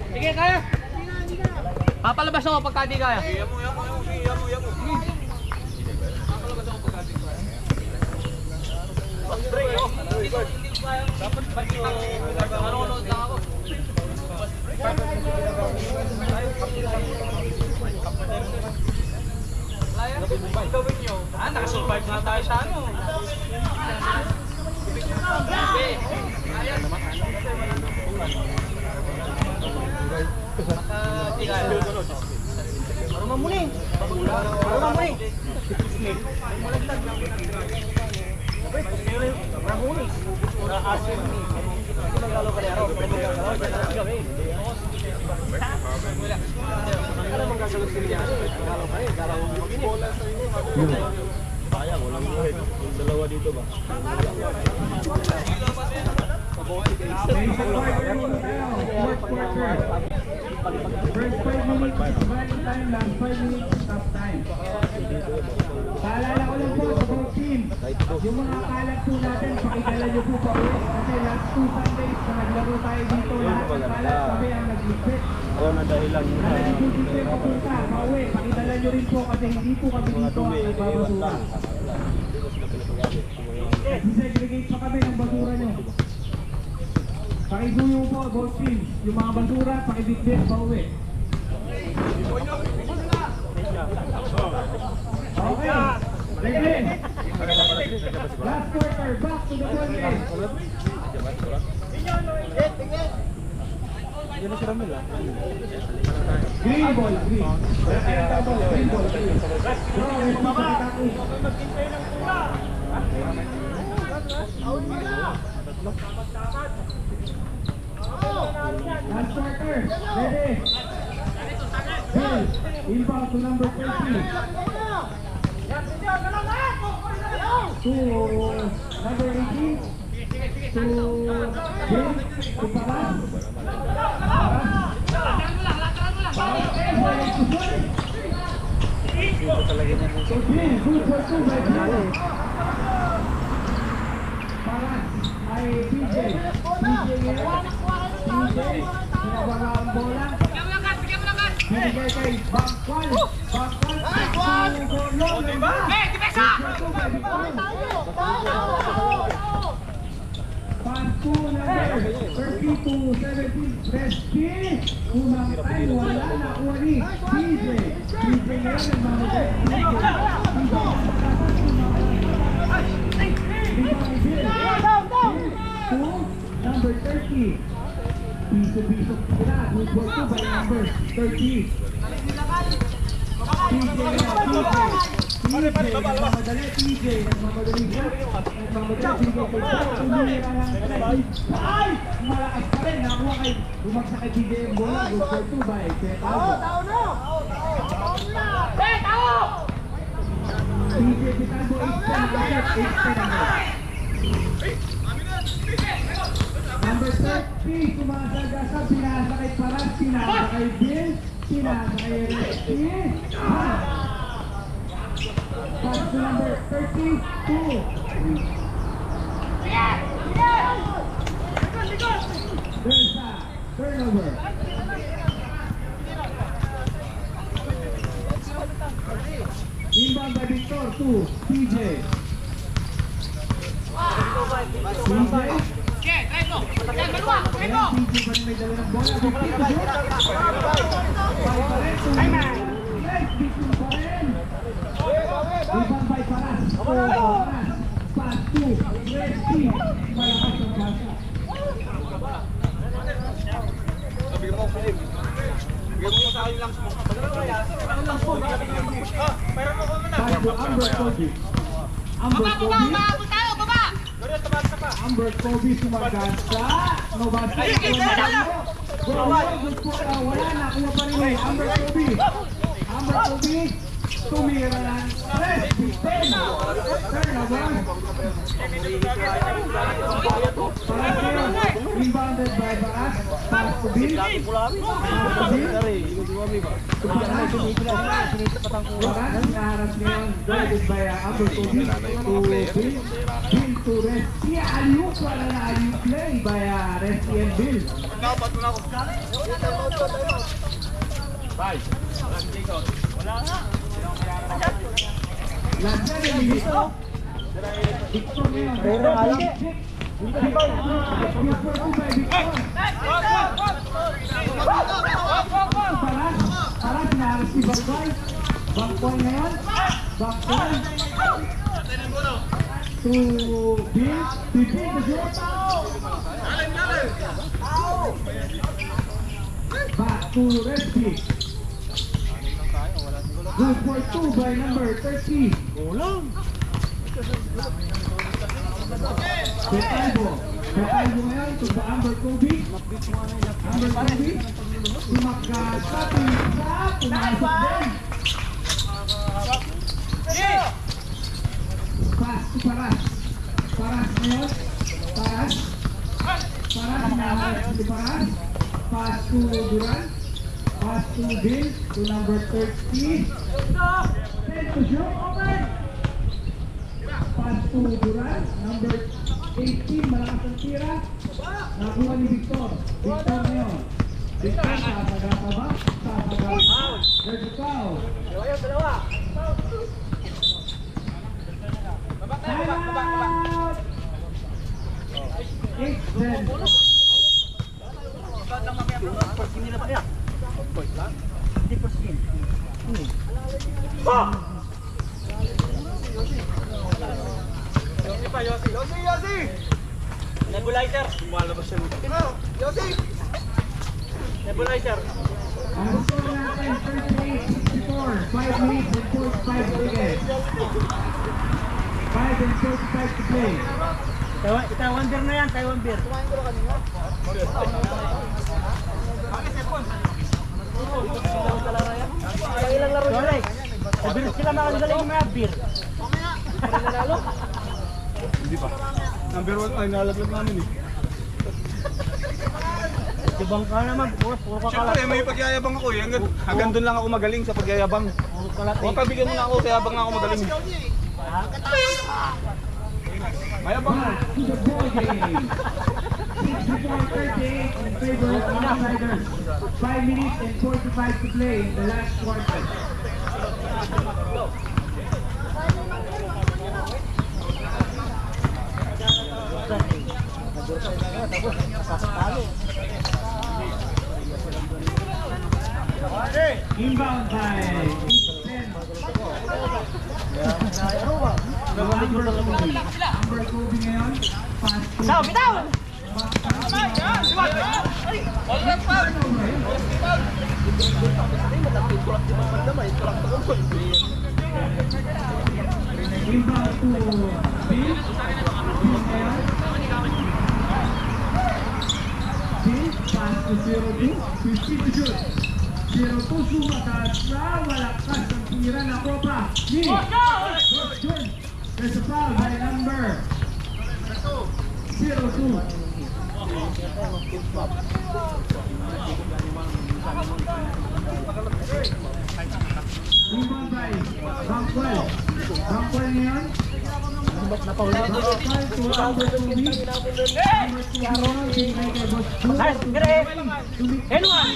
Sige, kaya! Papalabas ako pagka di kaya. Dapat manonood lang ako. Gawin nyo. Nakasurvive na tayo sa ano. Marunong muli. Marunong muli. Sayang, walang muhit. Yung dalawa dito ba? Fourth quarter. First 5 minutes, running time, last 5 minutes, stop time. Paalala ko lang po sa both team, yung mga kalat po natin, pakidala nyo po pa uwi. Kasi last 2 Sundays na naglaro tayo dito, lahat ng kalat kami ang nagligpit. Oo, na dahilan Alam po dito yung papunta, pauwi, pakidala nyo rin po kasi hindi po kami dito ang nagbabasura. Desegregate pa kami ng basura nyo. Pakiguyo po, both teams. Yung mga basura, pakibitbit, pauwi. Okay. Ready? Last quarter, back to the ball game. Green ball, green. Green ball, green. Last quarter, ready? Bill, inbound to number 30. To number 18. To Bill, to Paras. So Bill, good for 2 by Bill. Paras ay PJ. PJ ngayon. PJ, sinababa ang bola. Binigay kay Bangkwan. Bangkwan. Pasko number 30 to 17. Besti. Unang time, wala na kuha ni PJ. PJ ngayon ang mamagay. Number 30. Piso-piso sila. Good for 2 by number 30. PJ nagmamadali. PJ nagmamadali. Ay! Malakas pa rin. Nakuha kay bumagsak kay PJ ang bola. Good for 2 by Petao. PJ Pitango 8-10. Number 30, sumasagasa, pinasa kay Paras, pinasa kay Bill, pinasa kay Resty. Pass to number 32. There's a turnover. Inbound by Victor to PJ. PJ. Ayan, PJ pa rin may dala ng bola. Victor to shoot. By pa rin to Yes, Victor pa rin. Inbound by Paras. To Paras. Pass to Resty. Malakas ang basa. Amber Kobe sumagasa. Nobasa. Wala nakuha pa rin. Amber Kobe. Amber Kobe. Tumira lang. Press. Turnover. Rebounded by Baras. Pass to Bill. Baras. Naharap ngayon. Guarded by Amber Kobe. To Bill. Bill to Resty. Aliuk. Wala na aliuk play by Resty and Bill. Last 7 minutes. Victor ngayon. Pero alam. Paras naharap si Bangkoy. Bangkoy ngayon. Bangkoy. To Bill. To Bill to shoot. Back to Resty. Good for 2 by number 30. Petalbo ngayon to the Amber Kobe. Amber Kobe. Tumakasa, pumasok din. Pass to Paras. Paras ngayon. Paras. Naharap si Paras. Pass to Duran. Pass to Bill to number 30. Send to shoot. Open. Pass to Duran. Number 18. Malakas ang tira. Nakuha ni Victor. Victor ngayon. Victor, sasaga pa ba? Sasaga. There's a foul. Time out! 8-10. Nebulizer. Nebulizer. Ang score natin, 38-64. 5 minutes and 45 seconds. 5 and 45 to play. Taiwan beer na yan, Taiwan beer. Ilang laro nila eh. Mabilis sila makagaling yung mga beer. Hindi pa. Number 1 tayo nalaglag namin eh. Ibang ka naman, puro ka Siyempre, may pagyayabang ako eh. Hanggang doon lang ako magaling sa pagyayabang. Huwag pabigyan mo na ako, kaya habang ako magaling. Mayabang na. To the ball game. 64-38 in favor of the Outsiders. 5 minutes and 45 to play in the last quarter. Inbound by 8-10. Amber Kobe ngayon. Pass to... Bitaw! Inbound to Bill. Bill, pass to 0-2. 15 to shoot. 0-2, sumakas na walakas ang tira na Copa. Good. There's a foul by number 0-2. Rebound by Bangkwell. Bangkol ngayon. Bangkol to number 2 week. Nice, gire. N1.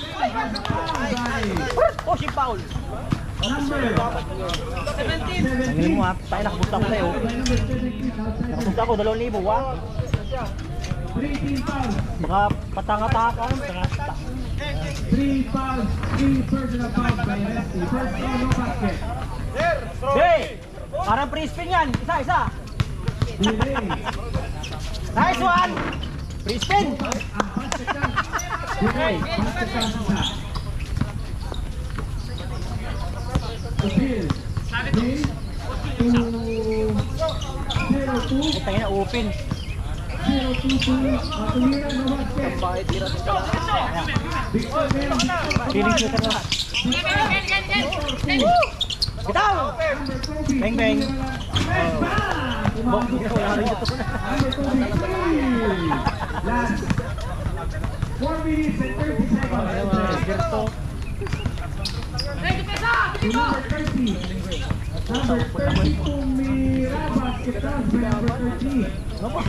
Oh, si Paul. Number 17. Ang galing mo ha, tayo nakapunta ko sa'yo. Nakapunta ko, 2,000 ha. 13 fouls. Baka patanga-taka. 3 fouls, 3 personal fouls by Leslie. First foul, no basket. Hey! Parang free spin yan. Isa. Delay. Nice one! Free spin! Ang basket count. Delay. Basket count isa. To Bill. Bill. To 0-2. Ito na open. 0-2 to Mira, no basket. Victor Bill. Feeling shooter na lahat. Bitaw! Number Kobe. Bang, bang. Bang! Wala rin ito na. Number Kobe. Last 4 minutes and 30 seconds. Gerto. Number 30. Number 30 to Mira, basket count by number 30. No pa.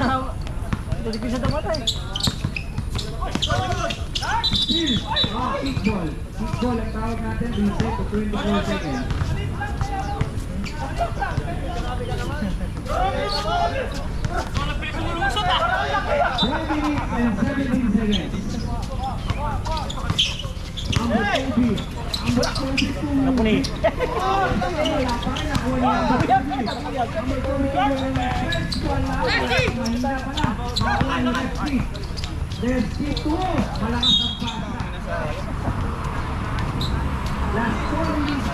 Hindi ko siya damatay. Still, kickball. Kickball ang tawag natin, reset to 24 seconds. And 17 seconds. Number Kobe. Number Kobe to Napuni. wala pa rin nakuha niya. Number Kobe to Leslie. Wala. Mahina pa na. Makuha ni Leslie. Leslie to. Malakas ang pasa. Last 4 minutes.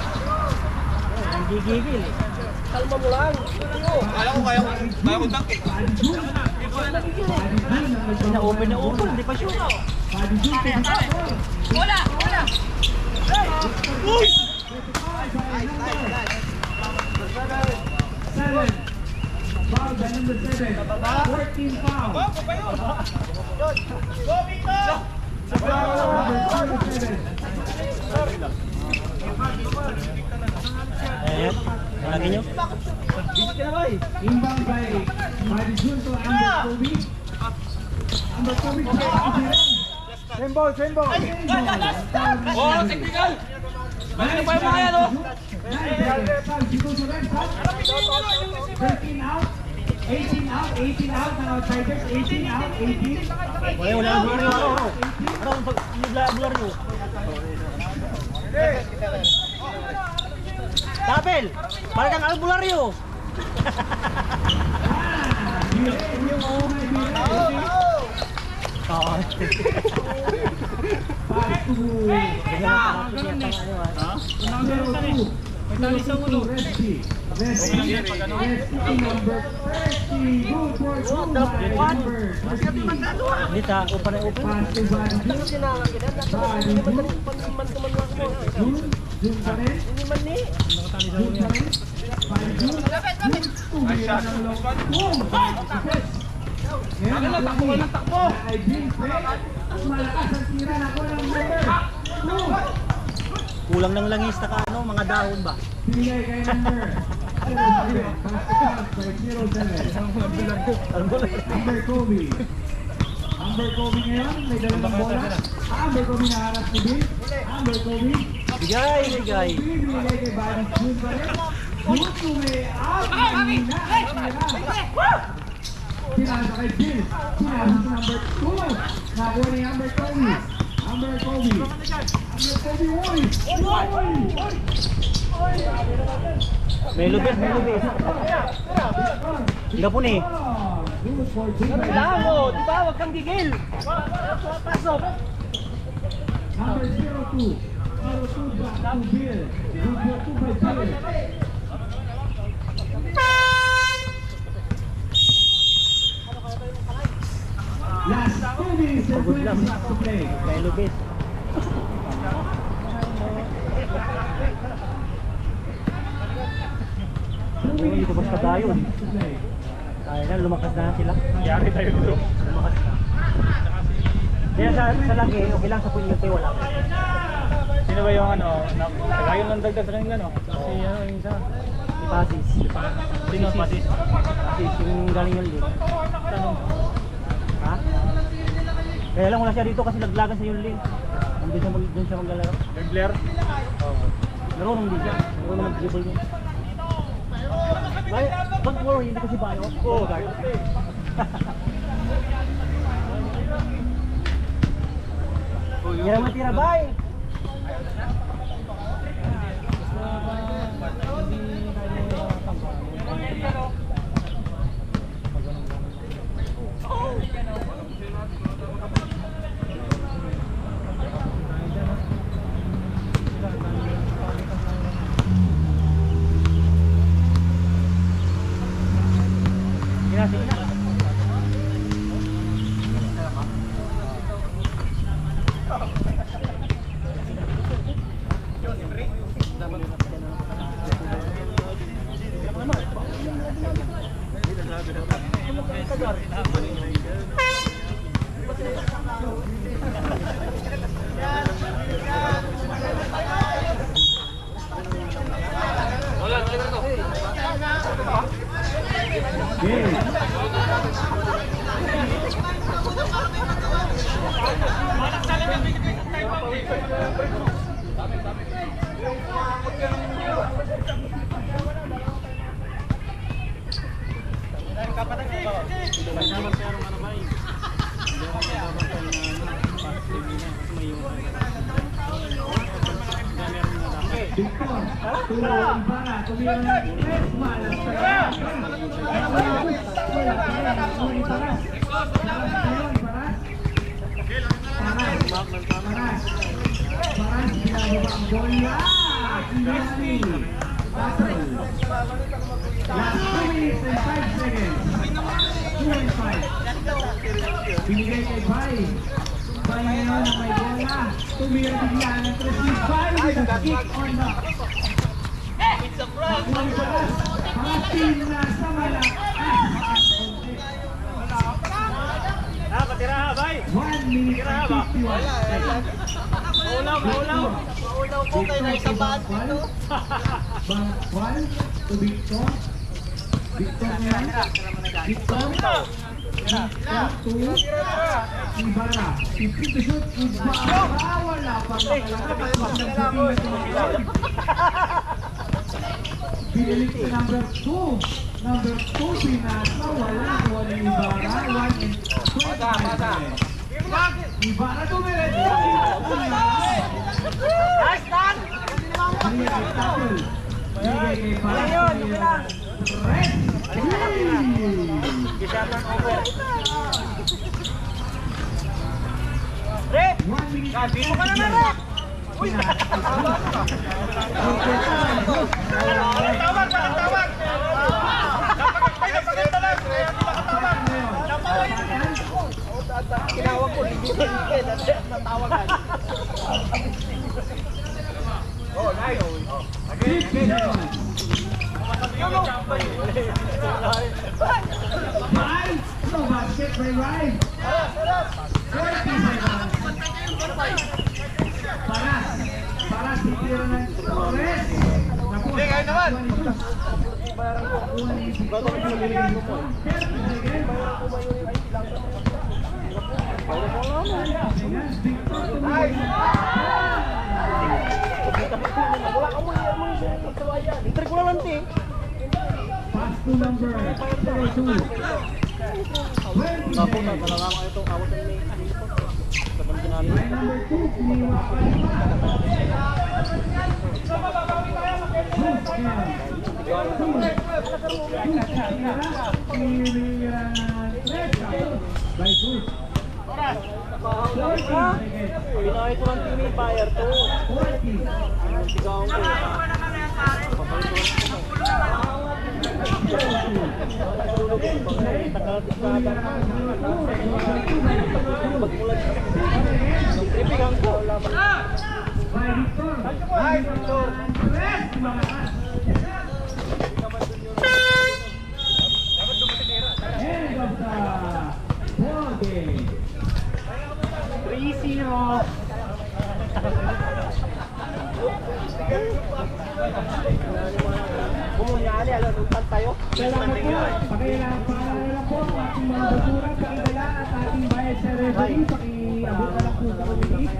Ang gigigil. Kala ko kaya ko dunk eh. Na-open, hindi pa shoot. Seven. Foul by number 7. 14 foul. Number 07. Ayan. Lagi nyo. Imbang by Madison to Amber Kobe. Amber Kobe to Same ball. Oh, technical! Balik pa yung mga yan, oh! 9 seconds. Foul. Dito sa red foul. 13 out. 18 out. 18 out ng outsiders. 18 out. 18. Wala. Ano ang pag-blur nyo? Tapel! Parang kang albularyo! Oo. Hindi ta, open na open. Takbo! Malakas ang tira na ko ng number 2. Kulang ng langis na ano, mga dahon ba? Binigay kay number 07. Amber Kobe. Amber Kobe ngayon, may dalang bola. Amber Kobe naharap si Bill. Amber Kobe. Bigay. Binigay kay Buddy June pa rin. June may out. Pinasa kay Bill. Pinasa si number 2. Nakuha ni Amber Kobe. Amber Kobe. Amber Kobe, oy! May lubis. Hindi po ni. Kailangan mo, di ba? Huwag kang gigil. Pasok. Number 02. 02 back to Bill. Number 2 by Bill. Last 2 minutes and 20 seconds to play. May lubis. Hindi ko basta dayon. Kaya na, lumakas na sila. Yari tayo dito. Lumakas na. Kaya sa lagi, okay lang sa punyente, wala. Sino ba yung ano, tagayon ng dagdag sa kanila, no? Si ano, yung isa. Pasis. Sino Pasis? Pasis, yung galing yung link. Ha? Kaya lang wala siya dito kasi naglagan sa yung link. Doon siya maglalaro. Gambler? Oo. Marunong din siya. Marunong mag-dribble din. Don't worry, hindi kasi bayo. Oo, guys. Tira matira, bye! Binigay kay Bay. Bay ngayon na may bola. Tumira bigla ng 3-5 with a kick on the... Patin na sa malakas. Patira ha, bay! 1 minute and 51 seconds. Maulaw! Maulaw po kayo na isang baat dito. Bangkwal to Victor. Victor ngayon. Victor. To Ibarra. Ipin to shoot. Ibarra. Wala pa Pinilit na number 2. Number 2 pinasa. Wala ni Ibarra. 1 and 25 seconds. Ibarra tumiret. Nice done! Red! Dito ka naman, Red! Uy! Tawag! Napaganda lang! Napaganda lang! Tinawag ko, hindi natawagan. Oh, nice! Five! So basket by Ryan. 40 seconds. Para si tira ng Torres. Hindi, kayo naman. Pass to number 32. Napunta talaga ako itong awat ng may By number 2, Niwa Palima. By Cruz. Pinakay ko ng team Empire to. 40. Sigaw ko. By Victor. By Victor. Tres, malakas. End of the ball game. 3-0. Kumunyali, alam, nuntan tayo. Salamat po. Pakailangan lang po ang ating mga basura, pakidala at ating bayad sa referee. Pakiabot na lang po sa committee.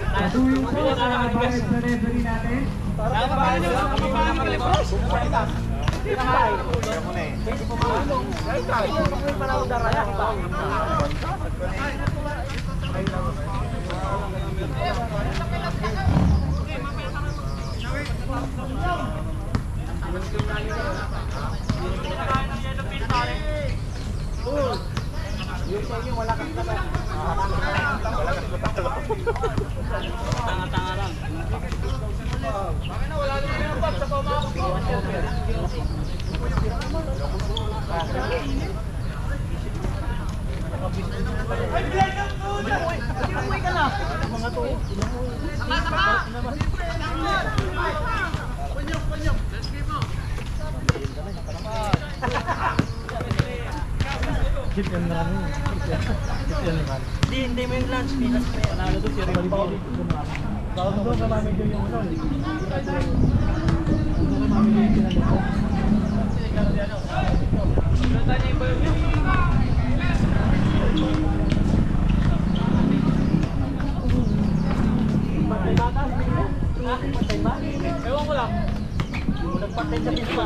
Patulong po sa bayad sa referee natin. Hindi mo yung lunch, pinas pa yan. Ano doon si Rimbaud? Doon ka mami doon yung ano. Ewan ko lang. Nagpatay sa pispa.